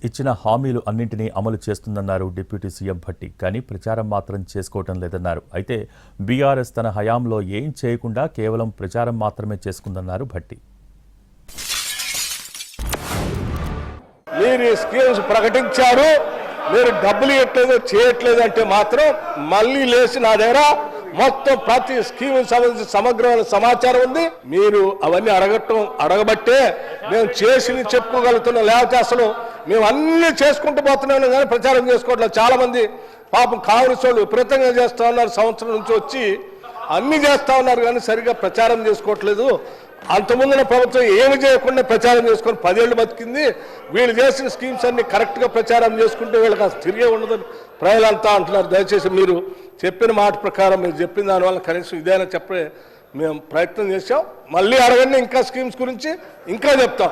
ఇచ్చిన హామీలు అన్నింటినీ అమలు చేస్తుందన్నారు డిప్యూటీ సీఎం భట్టి. కానీ ప్రచారం మాత్రం చేసుకోవటం లేదన్నారు. అయితే బీఆర్ఎస్ తన హయాంలో ఏం చేయకుండా కేవలం ప్రచారం మాత్రమే చేసుకుందన్నారు భట్టి. మీరు స్కీమ్స్ ప్రకటించారు, మీరు డబ్బులు ఇవ్వట్లేదు చేయట్లేదు అంటే మాత్రం మళ్ళీ లేచి నా దగ్గర మొత్తం ప్రతి స్కీమ్ సంబంధించి సమగ్రమైన సమాచారం ఉంది. మీరు అవన్నీ అడగబట్టే మేము చేసి చెప్పుకోగలుగుతున్నాం. లేకపోతే అసలు మేము అన్ని చేసుకుంటూ పోతున్నాం కానీ ప్రచారం చేసుకోవట్లేదు. చాలా మంది పాపం కాంగ్రెస్ వాళ్ళు విపరీతంగా చేస్తా ఉన్నారు. సంవత్సరం నుంచి వచ్చి అన్ని చేస్తా ఉన్నారు కానీ సరిగా ప్రచారం చేసుకోవట్లేదు. అంతకుముందున ప్రభుత్వం ఏమి చేయకుండా ప్రచారం చేసుకొని 10 ఏళ్ళు బతికింది. వీళ్ళు చేసిన స్కీమ్స్ అన్ని కరెక్ట్గా ప్రచారం చేసుకుంటే వీళ్ళకి అసలు తిరిగే ఉండదని ప్రజలంతా అంటున్నారు. దయచేసి మీరు చెప్పిన మాట ప్రకారం మీరు చెప్పిన దానివల్ల కనీసం ఇదైనా చెప్పే మేము ప్రయత్నం చేసాం. మళ్ళీ అడగండి, ఇంకా స్కీమ్స్ గురించి ఇంకా చెప్తాం.